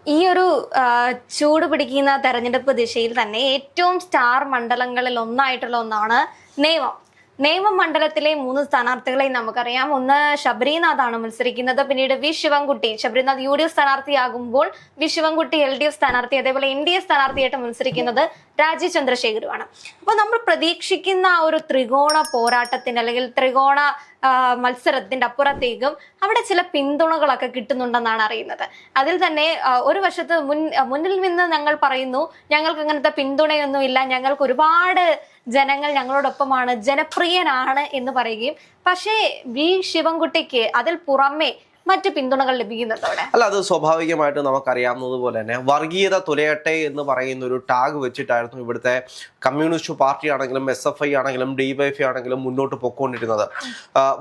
ഈ ഒരു ചൂട് പിടിക്കുന്ന തെരഞ്ഞെടുപ്പ് ദിശയിൽ തന്നെ ഏറ്റവും സ്റ്റാർ മണ്ഡലങ്ങളിൽ ഒന്നായിട്ടുള്ള ഒന്നാണ് നേമം. നേമം മണ്ഡലത്തിലെ 3 സ്ഥാനാർത്ഥികളെയും നമുക്കറിയാം. ഒന്ന് ശബരിനാഥാണ് മത്സരിക്കുന്നത്, പിന്നീട് വി ശിവൻകുട്ടി. ശബരിനാഥ് UDF സ്ഥാനാർത്ഥിയാകുമ്പോൾ വി ശിവൻകുട്ടി LDF സ്ഥാനാർത്ഥി, അതേപോലെ NDA സ്ഥാനാർത്ഥിയായിട്ട് മത്സരിക്കുന്നത് രാജീവ് ചന്ദ്രശേഖരുമാണ്. അപ്പൊ നമ്മൾ പ്രതീക്ഷിക്കുന്ന ഒരു ത്രികോണ പോരാട്ടത്തിന് അല്ലെങ്കിൽ ത്രികോണ മത്സരത്തിന്റെ അപ്പുറത്തേക്കും അവിടെ ചില പിന്തുണകളൊക്കെ കിട്ടുന്നുണ്ടെന്നാണ് അറിയുന്നത്. അതിൽ തന്നെ ഒരു വശത്ത് മുന്നിൽ നിന്ന് ഞങ്ങൾ പറയുന്നു, ഞങ്ങൾക്ക് അങ്ങനത്തെ പിന്തുണയൊന്നുമില്ല, ഞങ്ങൾക്ക് ഒരുപാട് ജനങ്ങൾ ഞങ്ങളോടൊപ്പമാണ്, ജനപ്രിയനാണ് എന്ന് പറയുകയും, പക്ഷേ വി ശിവൻകുട്ടിക്ക് അതിൽ പുറമെ മറ്റു പിന്തുണകൾ ലഭിക്കുന്നുണ്ടോ അവിടെ? അല്ല, അത് സ്വാഭാവികമായിട്ട് നമുക്കറിയാവുന്നത് പോലെ തന്നെ വർഗീയത തുലയട്ടെ എന്ന് പറയുന്ന ഒരു ടാഗ് വെച്ചിട്ടായിരുന്നു ഇവിടുത്തെ കമ്മ്യൂണിസ്റ്റ് പാർട്ടി ആണെങ്കിലും SFI ആണെങ്കിലും DYFI ആണെങ്കിലും മുന്നോട്ട് പൊക്കോണ്ടിരുന്നത്.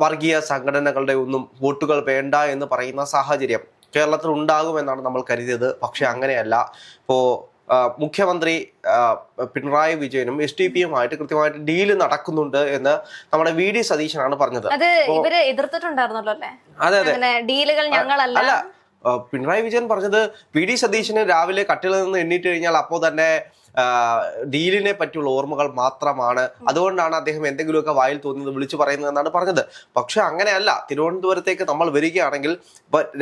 വർഗീയ സംഘടനകളുടെ ഒന്നും വോട്ടുകൾ വേണ്ട എന്ന് പറയുന്ന സാഹചര്യം കേരളത്തിൽ ഉണ്ടാകുമെന്നാണ് നമ്മൾ കരുതിയത്. പക്ഷെ അങ്ങനെയല്ല. ഇപ്പോൾ മുഖ്യമന്ത്രി പിണറായി വിജയനും SDPയുമായിട്ട് കൃത്യമായിട്ട് ഡീല് നടക്കുന്നുണ്ട് എന്ന് നമ്മുടെ VD സതീശനാണ് പറഞ്ഞത്. ഇവര് എതിർത്തിട്ടുണ്ടായിരുന്നല്ലോ അല്ലേ? അതെ അതെ, ഡീലുകൾ ഞങ്ങളല്ല. അല്ല, പിണറായി വിജയൻ പറഞ്ഞത് VD സതീശന് രാവിലെ കട്ടിൽ നിന്ന് എണ്ണീറ്റ് കഴിഞ്ഞാൽ അപ്പോൾ തന്നെ ഡീലിനെ പറ്റിയുള്ള ഓർമ്മകൾ മാത്രമാണ്, അതുകൊണ്ടാണ് അദ്ദേഹം എന്തെങ്കിലുമൊക്കെ വായിൽ തോന്നുന്നത് വിളിച്ചു പറയുന്നതെന്നാണ് പറഞ്ഞത്. പക്ഷെ അങ്ങനെയല്ല. തിരുവനന്തപുരത്തേക്ക് നമ്മൾ വരികയാണെങ്കിൽ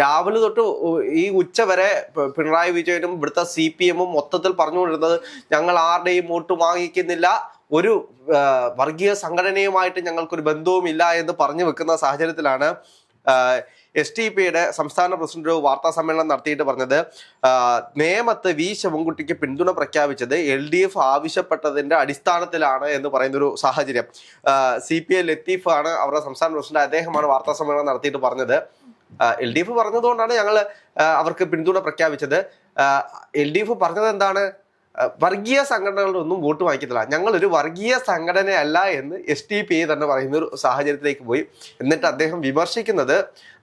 രാവിലെ തൊട്ട് ഈ ഉച്ച വരെ പിണറായി വിജയനും ഇവിടുത്തെ CPM-ഉം മൊത്തത്തിൽ പറഞ്ഞുകൊണ്ടിരുന്നത് ഞങ്ങൾ ആരുടെയും വോട്ട് വാങ്ങിക്കുന്നില്ല, ഒരു വർഗീയ സംഘടനയുമായിട്ട് ഞങ്ങൾക്കൊരു ബന്ധവുമില്ല എന്ന് പറഞ്ഞു വെക്കുന്ന സാഹചര്യത്തിലാണ് SDPയുടെ സംസ്ഥാന പ്രസിഡന്റ് ഒരു വാർത്താ സമ്മേളനം നടത്തിയിട്ട് പറഞ്ഞത് നേമത്ത് വി ശിവൻകുട്ടിക്ക് പിന്തുണ പ്രഖ്യാപിച്ചത് LDF ആവശ്യപ്പെട്ടതിന്റെ അടിസ്ഥാനത്തിലാണ് എന്ന് പറയുന്നൊരു സാഹചര്യം. CPI ലത്തീഫ് ആണ് അവരുടെ സംസ്ഥാന പ്രസിഡന്റ്, അദ്ദേഹമാണ് വാർത്താ സമ്മേളനം നടത്തിയിട്ട് പറഞ്ഞത്. LDF പറഞ്ഞതുകൊണ്ടാണ് ഞങ്ങൾ അവർക്ക് പിന്തുണ പ്രഖ്യാപിച്ചത്. LDF പറഞ്ഞത് എന്താണ്? വർഗീയ സംഘടനകളുടെ ഒന്നും വോട്ട് വാങ്ങിക്കത്തില്ല, ഞങ്ങളൊരു വർഗീയ സംഘടനയല്ല എന്ന് SDPI തന്നെ പറയുന്ന ഒരു സാഹചര്യത്തിലേക്ക് പോയി. എന്നിട്ട് അദ്ദേഹം വിമർശിക്കുന്നത്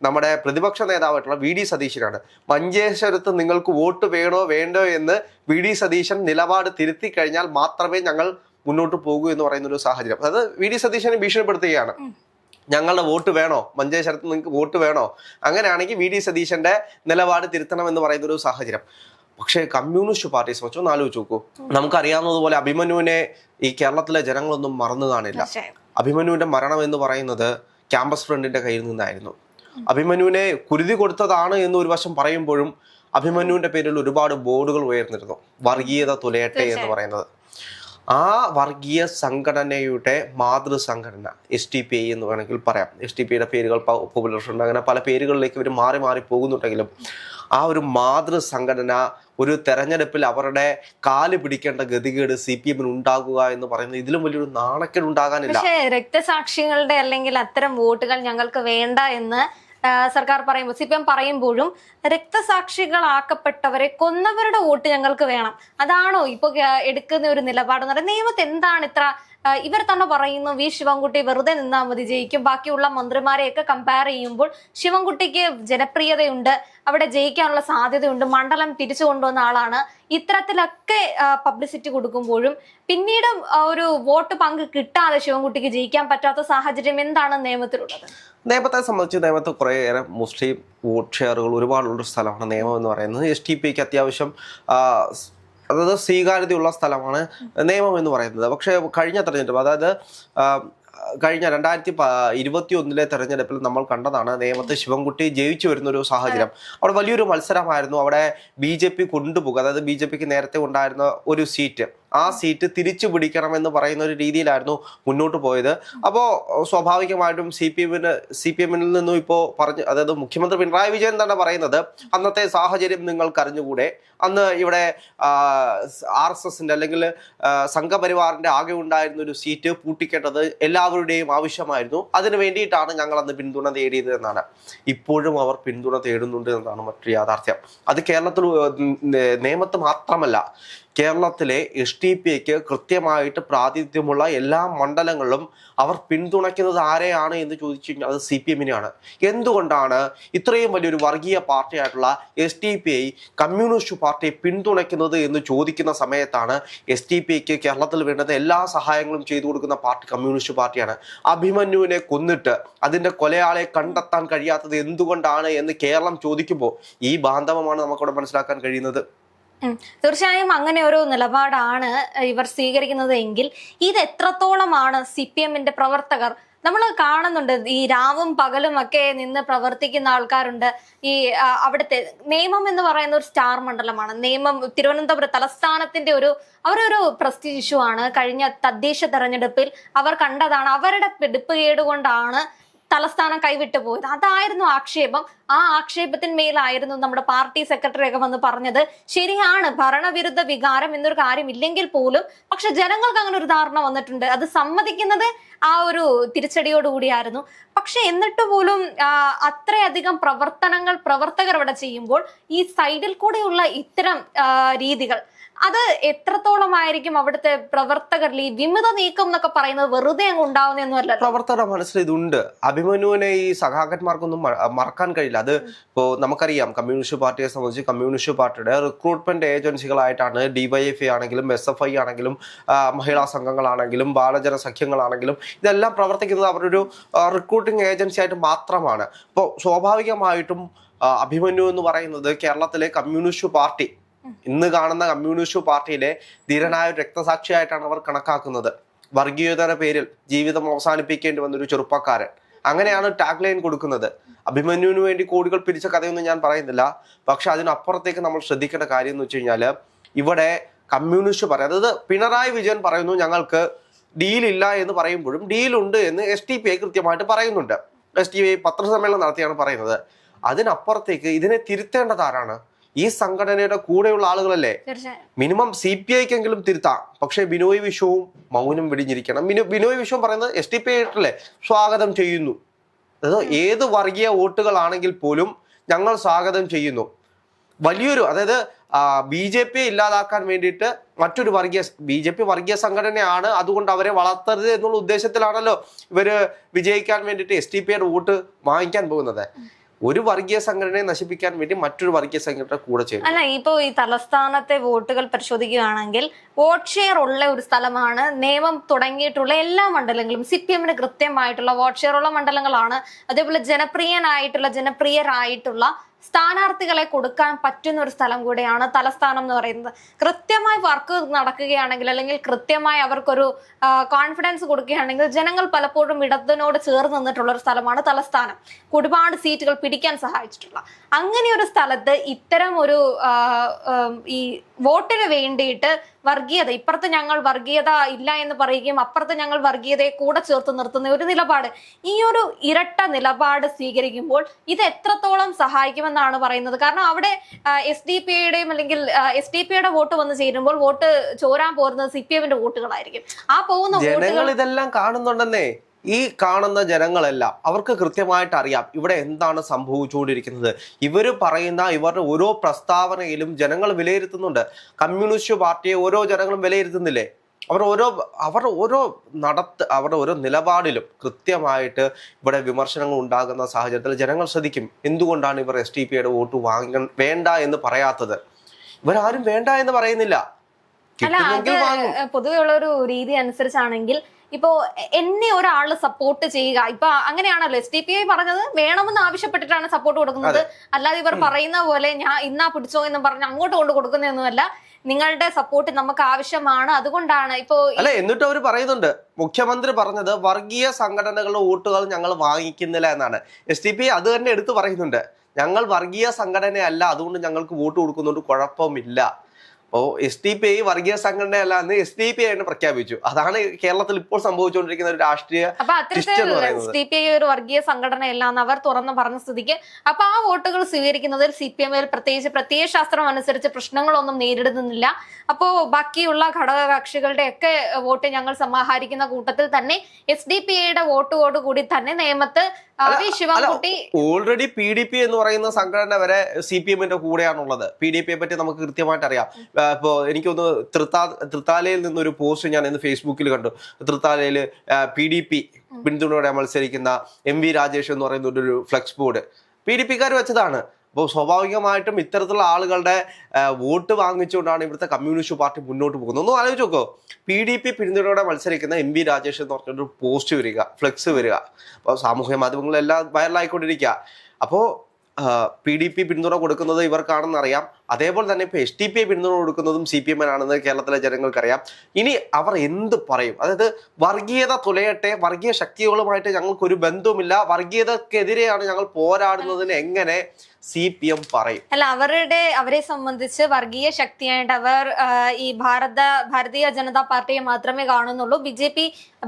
നമ്മുടെ പ്രതിപക്ഷ നേതാവായിട്ടുള്ള VD സതീശനാണ്. മഞ്ചേശ്വരത്ത് നിങ്ങൾക്ക് വോട്ട് വേണോ വേണ്ടോ എന്ന് VD സതീശൻ നിലപാട് തിരുത്തി കഴിഞ്ഞാൽ മാത്രമേ ഞങ്ങൾ മുന്നോട്ട് പോകൂ എന്ന് പറയുന്ന ഒരു സാഹചര്യം. അത് VD സതീശനെ ഭീഷണിപ്പെടുത്തുകയാണ്. ഞങ്ങളുടെ വോട്ട് വേണോ, മഞ്ചേശ്വരത്ത് നിങ്ങൾക്ക് വോട്ട് വേണോ, അങ്ങനെയാണെങ്കിൽ VD സതീശന്റെ നിലപാട് തിരുത്തണം എന്ന് പറയുന്ന ഒരു സാഹചര്യം. പക്ഷേ കമ്മ്യൂണിസ്റ്റ് പാർട്ടി സംബന്ധിച്ചൊന്ന് ആലോചിച്ച് നോക്കൂ. നമുക്കറിയാവുന്നതുപോലെ അഭിമന്യുവിനെ ഈ കേരളത്തിലെ ജനങ്ങളൊന്നും മറന്നു കാണില്ല. അഭിമന്യുവിന്റെ മരണം എന്ന് പറയുന്നത് ക്യാമ്പസ് ഫ്രണ്ടിന്റെ കയ്യിൽ നിന്നായിരുന്നു. അഭിമന്യുവിനെ കുരുതി കൊടുത്തതാണ് എന്ന് ഒരു വശം പറയുമ്പോഴും അഭിമന്യുവിന്റെ പേരിൽ ഒരുപാട് ബോർഡുകൾ ഉയർന്നിരുന്നു, വർഗീയത തുലയട്ടെ എന്ന് പറയുന്നത്. ആ വർഗീയ സംഘടനയുടെ മാതൃസംഘടന SDPI എന്ന് വേണമെങ്കിൽ പറയാം. SDPയുടെ പേരുകൾ പോപ്പുലർ ഫ്രണ്ട്, അങ്ങനെ പല പേരുകളിലേക്ക് ഇവർ മാറി മാറി പോകുന്നുണ്ടെങ്കിലും ആ ഒരു മാതൃസംഘടന ഒരു തെരഞ്ഞെടുപ്പിൽ അവരുടെ കാല് പിടിക്കേണ്ട ഗതികേട് CPM-ന് ഉണ്ടാകുക എന്ന് പറയുന്നത് ഇതിലും വലിയൊരു നാണക്കേട് ഉണ്ടാകാനില്ല. പക്ഷേ രക്തസാക്ഷികളുടെ അല്ലെങ്കിൽ അത്തരം വോട്ടുകൾ ഞങ്ങൾക്ക് വേണ്ട എന്ന് സർക്കാർ പറയുമ്പോൾ, CPM പറയുമ്പോഴും രക്തസാക്ഷികളാക്കപ്പെട്ടവരെ കൊന്നവരുടെ വോട്ട് ഞങ്ങൾക്ക് വേണം, അതാണോ ഇപ്പൊ എടുക്കുന്ന ഒരു നിലപാടെന്ന് പറയുന്നത്? നിയമത്തെ എന്താണ് ഇത്ര? ഇവർ തന്നെ പറയുന്നു വി ശിവൻകുട്ടി വെറുതെ നിന്നാൽ മതി ജയിക്കും, ബാക്കിയുള്ള മന്ത്രിമാരെയൊക്കെ കമ്പയർ ചെയ്യുമ്പോൾ ശിവൻകുട്ടിക്ക് ജനപ്രിയതയുണ്ട്, അവിടെ ജയിക്കാനുള്ള സാധ്യതയുണ്ട്, മണ്ഡലം തിരിച്ചു കൊണ്ടുവന്ന ആളാണ്. ഇത്തരത്തിലൊക്കെ പബ്ലിസിറ്റി കൊടുക്കുമ്പോഴും പിന്നീട് ഒരു വോട്ട് പങ്ക് കിട്ടാതെ ശിവൻകുട്ടിക്ക് ജയിക്കാൻ പറ്റാത്ത സാഹചര്യം എന്താണ് നിയമത്തിലുള്ളത്? നേമത്തെ സംബന്ധിച്ച് നേമത്ത് കുറേയേറെ മുസ്ലിം വോട്ട് ഷെയറുകൾ ഒരുപാടുള്ളൊരു സ്ഥലമാണ് നേമം എന്ന് പറയുന്നത്. SDPക്ക് അത്യാവശ്യം അതായത് സ്വീകാര്യതയുള്ള സ്ഥലമാണ് നേമം എന്ന് പറയുന്നത്. പക്ഷേ കഴിഞ്ഞ തെരഞ്ഞെടുപ്പ്, അതായത് കഴിഞ്ഞ 2021 തെരഞ്ഞെടുപ്പിൽ നമ്മൾ കണ്ടതാണ് നേമത്ത് ശിവൻകുട്ടി ജയിച്ചു വരുന്നൊരു സാഹചര്യം. അവിടെ വലിയൊരു മത്സരമായിരുന്നു. അവിടെ BJP കൊണ്ടുപോകുക, അതായത് BJPക്ക് നേരത്തെ ഉണ്ടായിരുന്ന ഒരു സീറ്റ്, ആ സീറ്റ് തിരിച്ചു പിടിക്കണമെന്ന് പറയുന്ന ഒരു രീതിയിലായിരുന്നു മുന്നോട്ട് പോയത്. അപ്പോൾ സ്വാഭാവികമായിട്ടും CPM-ൽ നിന്നും ഇപ്പോൾ അതായത് മുഖ്യമന്ത്രി പിണറായി വിജയൻ തന്നെ പറയുന്നത് അന്നത്തെ സാഹചര്യം നിങ്ങൾക്ക് അറിഞ്ഞുകൂടെ, അന്ന് ഇവിടെ RSSന്റെ അല്ലെങ്കിൽ സംഘപരിവാറിന്റെ ആകെ ഉണ്ടായിരുന്ന ഒരു സീറ്റ് പൂട്ടിക്കേണ്ടത് എല്ലാവരുടെയും ആവശ്യമായിരുന്നു, അതിനു വേണ്ടിയിട്ടാണ് ഞങ്ങൾ അന്ന് പിന്തുണ തേടിയത് എന്നാണ്. ഇപ്പോഴും അവർ പിന്തുണ തേടുന്നുണ്ട് എന്നാണ് മറ്റൊരു യാഥാർത്ഥ്യം. അത് കേരളത്തിൽ നേമത്ത് മാത്രമല്ല, കേരളത്തിലെ SDPIക്ക് കൃത്യമായിട്ട് പ്രാതിനിധ്യമുള്ള എല്ലാ മണ്ഡലങ്ങളിലും അവർ പിന്തുണയ്ക്കുന്നത് ആരെയാണ് എന്ന് ചോദിച്ചു കഴിഞ്ഞാൽ അത് CPM-നെയാണ്. എന്തുകൊണ്ടാണ് ഇത്രയും വലിയൊരു വർഗീയ പാർട്ടിയായിട്ടുള്ള SDPI കമ്മ്യൂണിസ്റ്റ് പാർട്ടിയെ പിന്തുണയ്ക്കുന്നത് എന്ന് ചോദിക്കുന്ന സമയത്താണ് SDPIക്ക് കേരളത്തിൽ വേണ്ടത് എല്ലാ സഹായങ്ങളും ചെയ്തു കൊടുക്കുന്ന പാർട്ടി കമ്മ്യൂണിസ്റ്റ് പാർട്ടിയാണ്. അഭിമന്യുവിനെ കൊന്നിട്ട് അതിന്റെ കൊലയാളെ കണ്ടെത്താൻ കഴിയാത്തത് എന്തുകൊണ്ടാണ് എന്ന് കേരളം ചോദിക്കുമ്പോൾ ഈ ബാന്ധവമാണ് നമുക്കവിടെ മനസ്സിലാക്കാൻ കഴിയുന്നത്. തീർച്ചയായും അങ്ങനെ ഒരു നിലപാടാണ് ഇവർ സ്വീകരിക്കുന്നത് എങ്കിൽ ഇത് എത്രത്തോളമാണ് CPM-ന്റെ പ്രവർത്തകർ നമ്മൾ കാണുന്നുണ്ട്. ഈ രാവും പകലും ഒക്കെ നിന്ന് പ്രവർത്തിക്കുന്ന ആൾക്കാരുണ്ട്. ഈ അവിടുത്തെ നേമം എന്ന് പറയുന്ന ഒരു സ്റ്റാർ മണ്ഡലമാണ്. നേമം തിരുവനന്തപുരം തലസ്ഥാനത്തിന്റെ അവരൊരു പ്രസ്റ്റീജ് ഇഷ്യൂ ആണ്. കഴിഞ്ഞ തദ്ദേശ തെരഞ്ഞെടുപ്പിൽ അവർ കണ്ടതാണ്. അവരുടെ പിടിപ്പുകേട് കൊണ്ടാണ് തലസ്ഥാനം കൈവിട്ടു പോയത്. അതായിരുന്നു ആക്ഷേപം. ആ ആക്ഷേപത്തിന്മേലായിരുന്നു നമ്മുടെ പാർട്ടി സെക്രട്ടറി ഒക്കെ വന്ന് പറഞ്ഞത് ശരിയാണ്, ഭരണവിരുദ്ധ വികാരം എന്നൊരു കാര്യം ഇല്ലെങ്കിൽ പോലും പക്ഷെ ജനങ്ങൾക്ക് അങ്ങനെ ഒരു ധാരണ വന്നിട്ടുണ്ട്. അത് സമ്മതിക്കുന്നത് ആ ഒരു തിരിച്ചടിയോടുകൂടിയായിരുന്നു. പക്ഷെ എന്നിട്ട് പോലും അത്രയധികം പ്രവർത്തകർ അവിടെ ചെയ്യുമ്പോൾ ഈ സൈഡിൽ കൂടെയുള്ള ഇത്തരം രീതികൾ അത് എത്രത്തോളമായിരിക്കും അവിടുത്തെ പ്രവർത്തകരിൽ ഈ വിമത നീക്കം എന്നൊക്കെ പറയുന്നത് വെറുതെ അങ്ങ് ഉണ്ടാവുന്നൊന്നുമല്ല. പ്രവർത്തകരുടെ മനസ്സിൽ ഇതുണ്ട്. അഭിമന്യുവിനെ ഈ സഖാക്കന്മാർക്കൊന്നും മറക്കാൻ കഴിയില്ല. അത് ഇപ്പോൾ നമുക്കറിയാം, കമ്മ്യൂണിസ്റ്റ് പാർട്ടിയെ സംബന്ധിച്ച് കമ്മ്യൂണിസ്റ്റ് പാർട്ടിയുടെ റിക്രൂട്ട്മെന്റ് ഏജൻസികളായിട്ടാണ് DYFI ആണെങ്കിലും SFI ആണെങ്കിലും മഹിളാ സംഘങ്ങളാണെങ്കിലും ബാലജന സഖ്യങ്ങളാണെങ്കിലും ഇതെല്ലാം പ്രവർത്തിക്കുന്നത് അവരൊരു റിക്രൂട്ടിംഗ് ഏജൻസി ആയിട്ട് മാത്രമാണ്. അപ്പോൾ സ്വാഭാവികമായിട്ടും അഭിമന്യു എന്ന് പറയുന്നത് കേരളത്തിലെ കമ്മ്യൂണിസ്റ്റ് പാർട്ടി, ഇന്ന് കാണുന്ന കമ്മ്യൂണിസ്റ്റ് പാർട്ടിയിലെ ധീരനായ ഒരു രക്തസാക്ഷിയായിട്ടാണ് അവർ കണക്കാക്കുന്നത്. വർഗീയതയുടെ പേരിൽ ജീവിതം അവസാനിപ്പിക്കേണ്ടി വന്നൊരു ചെറുപ്പക്കാരൻ, അങ്ങനെയാണ് ടാഗ് ലൈൻ കൊടുക്കുന്നത്. അഭിമന്യുവിന് വേണ്ടി കോടികൾ പിരിച്ച കഥയൊന്നും ഞാൻ പറയുന്നില്ല. പക്ഷെ അതിനപ്പുറത്തേക്ക് നമ്മൾ ശ്രദ്ധിക്കേണ്ട കാര്യം എന്ന് വെച്ച് കഴിഞ്ഞാൽ ഇവിടെ കമ്മ്യൂണിസ്റ്റ് പറയും, അതായത് പിണറായി വിജയൻ പറയുന്നു ഞങ്ങൾക്ക് ഡീലില്ല എന്ന് പറയുമ്പോഴും ഡീലുണ്ട് എന്ന് SDPI കൃത്യമായിട്ട് പറയുന്നുണ്ട്. SDPI പത്രസമ്മേളനം നടത്തിയാണ് പറയുന്നത്. അതിനപ്പുറത്തേക്ക് ഇതിനെ തിരുത്തേണ്ടത് ആരാണ്? ഈ സംഘടനയുടെ കൂടെയുള്ള ആളുകളല്ലേ. മിനിമം CPIക്കെങ്കിലും തിരുത്താം. പക്ഷെ ബിനോയ് വിശ്വവും മൗനം വെടിഞ്ഞിരിക്കണം. ബിനോയ് വിശ്വം പറയുന്നത് SDPI ആയിട്ടല്ലേ സ്വാഗതം ചെയ്യുന്നു. അതായത് ഏത് വർഗീയ വോട്ടുകളാണെങ്കിൽ പോലും ഞങ്ങൾ സ്വാഗതം ചെയ്യുന്നു. വലിയൊരു, അതായത് BJP ഇല്ലാതാക്കാൻ വേണ്ടിയിട്ട് മറ്റൊരു BJP വർഗീയ സംഘടനയാണ്, അതുകൊണ്ട് അവരെ വളർത്തരുത് എന്നുള്ള ഉദ്ദേശത്തിലാണല്ലോ ഇവര് വിജയിക്കാൻ വേണ്ടിയിട്ട് SDPIയുടെ വോട്ട് വാങ്ങിക്കാൻ പോകുന്നത്. ഒരു വർഗീയ സംഘടനയെ നശിപ്പിക്കാൻ വേണ്ടി മറ്റൊരു വർഗീയ സംഘടന കൂടെ ചെയ്യും. അല്ല, ഇപ്പോ ഈ തലസ്ഥാനത്തെ വോട്ടുകൾ പരിശോധിക്കുകയാണെങ്കിൽ വോട്ട് ഷെയർ ഉള്ള ഒരു സ്ഥലമാണ്. നിയമം തുടങ്ങിയിട്ടുള്ള എല്ലാ മണ്ഡലങ്ങളും CPM-ന് കൃത്യമായിട്ടുള്ള വോട്ട് ഷെയർ ഉള്ള മണ്ഡലങ്ങളാണ്. അതേപോലെ ജനപ്രിയരായിട്ടുള്ള സ്ഥാനാർത്ഥികളെ കൊടുക്കാൻ പറ്റുന്ന ഒരു സ്ഥലം കൂടെയാണ് തലസ്ഥാനം എന്ന് പറയുന്നത്. കൃത്യമായി വർക്ക് നടക്കുകയാണെങ്കിൽ അല്ലെങ്കിൽ കൃത്യമായി അവർക്കൊരു കോൺഫിഡൻസ് കൊടുക്കുകയാണെങ്കിൽ ജനങ്ങൾ പലപ്പോഴും ഇടത്തിനോട് ചേർന്ന് നിന്നിട്ടുള്ള ഒരു സ്ഥലമാണ് തലസ്ഥാനം. ഒരുപാട് സീറ്റുകൾ പിടിക്കാൻ സഹായിച്ചിട്ടുള്ള അങ്ങനെ ഒരു സ്ഥലത്ത് ഇത്തരം ഒരു ഈ വോട്ടിന് വേണ്ടിയിട്ട് വർഗീയത, ഇപ്പുറത്ത് ഞങ്ങൾ വർഗീയത ഇല്ല എന്ന് പറയുകയും അപ്പുറത്ത് ഞങ്ങൾ വർഗീയതയെ കൂടെ ചേർത്ത് നിർത്തുന്ന ഒരു നിലപാട്, ഈ ഒരു ഇരട്ട നിലപാട് സ്വീകരിക്കുമ്പോൾ ഇത് എത്രത്തോളം സഹായിക്കുമെന്നാണ് പറയുന്നത്. കാരണം അവിടെ SDPIയുടെയും അല്ലെങ്കിൽ SDPIയുടെ വോട്ട് വന്ന് ചേരുമ്പോൾ വോട്ട് ചോരാൻ പോകുന്നത് CPM-ന്റെ വോട്ടുകളായിരിക്കും. ആ പോകുന്ന ജനങ്ങൾ ഇതെല്ലാം കാണുന്നുണ്ടെന്നേ. ഈ കാണുന്ന ജനങ്ങളെല്ലാം അവർക്ക് കൃത്യമായിട്ട് അറിയാം ഇവിടെ എന്താണ് സംഭവിച്ചുകൊണ്ടിരിക്കുന്നത്. ഇവർ പറയുന്ന ഇവരുടെ ഓരോ പ്രസ്താവനയിലും ജനങ്ങൾ വിലയിരുത്തുന്നുണ്ട്. കമ്മ്യൂണിസ്റ്റ് പാർട്ടിയെ ഓരോ ജനങ്ങളും വിലയിരുത്തുന്നില്ലേ? അവരുടെ ഓരോ നിലപാടിലും കൃത്യമായിട്ട് ഇവിടെ വിമർശനങ്ങൾ ഉണ്ടാകുന്ന സാഹചര്യത്തിൽ ജനങ്ങൾ ശ്രദ്ധിക്കും എന്തുകൊണ്ടാണ് ഇവർ SDPIയുടെ വോട്ട് വേണ്ട എന്ന് പറയാത്തത്. ഇവരാരും വേണ്ട എന്ന് പറയുന്നില്ല. പൊതുവെ ഉള്ള ഒരു രീതി അനുസരിച്ചാണെങ്കിൽ ഇപ്പോ എന്നെ ഒരാള് സപ്പോർട്ട് ചെയ്യുക, ഇപ്പൊ അങ്ങനെയാണല്ലോ SDPI പറഞ്ഞത്, വേണമെന്ന് ആവശ്യപ്പെട്ടിട്ടാണ് സപ്പോർട്ട് കൊടുക്കുന്നത്. അല്ലാതെ ഇവർ പറയുന്ന പോലെ ഞാൻ ഇന്നാ പിടിച്ചോ എന്ന് പറഞ്ഞ് അങ്ങോട്ട് കൊണ്ട് കൊടുക്കുന്നതൊന്നുമല്ല. നിങ്ങളുടെ സപ്പോർട്ട് നമുക്ക് ആവശ്യമാണ്, അതുകൊണ്ടാണ് ഇപ്പോ അല്ല. എന്നിട്ട് അവർ പറയുന്നുണ്ട്, മുഖ്യമന്ത്രി പറഞ്ഞത് വർഗീയ സംഘടനകളുടെ വോട്ടുകൾ ഞങ്ങൾ വാങ്ങിക്കുന്നില്ല എന്നാണ്. SDPI അത് തന്നെ എടുത്തു പറയുന്നുണ്ട്, ഞങ്ങൾ വർഗീയ സംഘടനയല്ല, അതുകൊണ്ട് ഞങ്ങൾക്ക് വോട്ട് കൊടുക്കുന്നുണ്ട്, കുഴപ്പമില്ല. അപ്പോൾ SDPI വർഗീയ സംഘടനയല്ല എന്ന് SDPI തന്നെ പ്രഖ്യാപിച്ചു. അതാണ് കേരളത്തിൽ ഇപ്പോൾ സംഭവിച്ചുകൊണ്ടിരിക്കുന്ന ഒരു രാഷ്ട്രീയ SDPI ഒരു വർഗീയ സംഘടനയല്ല എന്ന് അവർ തുറന്നു പറഞ്ഞ സ്ഥിതിക്ക് അപ്പൊ ആ വോട്ടുകൾ സ്വീകരിക്കുന്നതിൽ CPM-ൽ പ്രത്യേകിച്ച് പ്രത്യയശാസ്ത്രം അനുസരിച്ച് പ്രശ്നങ്ങളൊന്നും നേരിടുന്നില്ല. അപ്പോ ബാക്കിയുള്ള ഘടകകക്ഷികളുടെ ഒക്കെ വോട്ട് ഞങ്ങൾ സമാഹരിക്കുന്ന കൂട്ടത്തിൽ തന്നെ SDPIയുടെ വോട്ടോട് കൂടി തന്നെ നിയമത്ത് ശിവൻകുട്ടി ഓൾറെഡി PDP എന്ന് പറയുന്ന സംഘടന വരെ CPM-ന്റെ കൂടെയാണുള്ളത്. PDP-യെ പറ്റി നമുക്ക് കൃത്യമായിട്ട് അറിയാം. ഇപ്പോൾ എനിക്കൊന്ന് തൃത്താലയിൽ നിന്നൊരു പോസ്റ്റ് ഞാൻ ഇന്ന് ഫേസ്ബുക്കിൽ കണ്ടു. തൃത്താലയിൽ PDP പിന്തുണയോടെ മത്സരിക്കുന്ന MV രാജേഷ് എന്ന് പറയുന്ന ഒരു ഫ്ലെക്സ് ബോർഡ് PDPക്കാർ വെച്ചതാണ്. അപ്പോൾ സ്വാഭാവികമായിട്ടും ഇത്തരത്തിലുള്ള ആളുകളുടെ വോട്ട് വാങ്ങിച്ചുകൊണ്ടാണ് ഇവിടുത്തെ കമ്മ്യൂണിസ്റ്റ് പാർട്ടി മുന്നോട്ട് പോകുന്നത്. ഒന്നും ആലോചിച്ച് നോക്കോ, PDP പിന്തുണയോടെ മത്സരിക്കുന്ന MV രാജേഷ് എന്ന് പറഞ്ഞൊരു പോസ്റ്റ് വരിക, ഫ്ലെക്സ് വരിക. അപ്പോൾ സാമൂഹ്യ മാധ്യമങ്ങളെല്ലാം വൈറലായിക്കൊണ്ടിരിക്കുക. അപ്പോൾ PDP പിന്തുണ കൊടുക്കുന്നത് ഇവർക്കാണെന്ന് അറിയാം. അതേപോലെ തന്നെ ഇപ്പോൾ SDPI പിന്തുണ കൊടുക്കുന്നതും CPM ആണെന്ന് കേരളത്തിലെ ജനങ്ങൾക്കറിയാം. ഇനി അവർ എന്ത് പറയും? അതായത് വർഗീയത തുലയട്ടെ, വർഗീയ ശക്തികളുമായിട്ട് ഞങ്ങൾക്കൊരു ബന്ധവുമില്ല, വർഗീയതക്കെതിരെയാണ് ഞങ്ങൾ പോരാടുന്നതിന് എങ്ങനെ CPM പറയും? അല്ല, അവരെ സംബന്ധിച്ച് വർഗീയ ശക്തിയായിട്ട് അവർ ഈ ഭാരതീയ ജനതാ പാർട്ടിയെ മാത്രമേ കാണുന്നുള്ളൂ.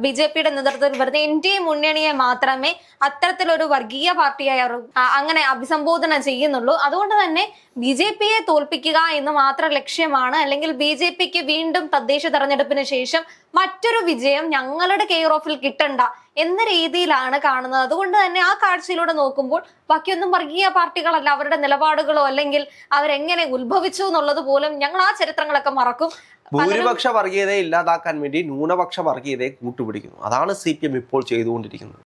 ബിജെപിയുടെ നേതൃത്വത്തിൽ വരുന്ന NDA മുന്നണിയെ മാത്രമേ അത്തരത്തിലൊരു വർഗീയ പാർട്ടിയായി അവർ അങ്ങനെ അഭിസംബോധന ചെയ്യുന്നുള്ളൂ. അതുകൊണ്ട് തന്നെ BJPയെ തോൽപ്പിക്കുക എന്ന് മാത്രം ലക്ഷ്യമാണ്, അല്ലെങ്കിൽ BJPക്ക് വീണ്ടും തദ്ദേശ തെരഞ്ഞെടുപ്പിന് ശേഷം മറ്റൊരു വിജയം ഞങ്ങളുടെ കെയർ ഓഫിൽ കിട്ടണ്ട എന്ന രീതിയിലാണ് കാണുന്നത്. അതുകൊണ്ട് തന്നെ ആ കാഴ്ചയിലൂടെ നോക്കുമ്പോൾ ബാക്കിയൊന്നും വർഗീയ പാർട്ടികളല്ല, അവരുടെ നിലപാടുകളോ അല്ലെങ്കിൽ അവരെങ്ങനെ ഉത്ഭവിച്ചു എന്നുള്ളത് പോലും ഞങ്ങൾ ആ ചരിത്രങ്ങളൊക്കെ മറക്കും. ഭൂരിപക്ഷ വർഗീയതയെ ഇല്ലാതാക്കാൻ വേണ്ടി ന്യൂനപക്ഷ വർഗീയതയെ കൂട്ടുപിടിക്കുന്നു. അതാണ് CPM ഇപ്പോൾ ചെയ്തുകൊണ്ടിരിക്കുന്നത്.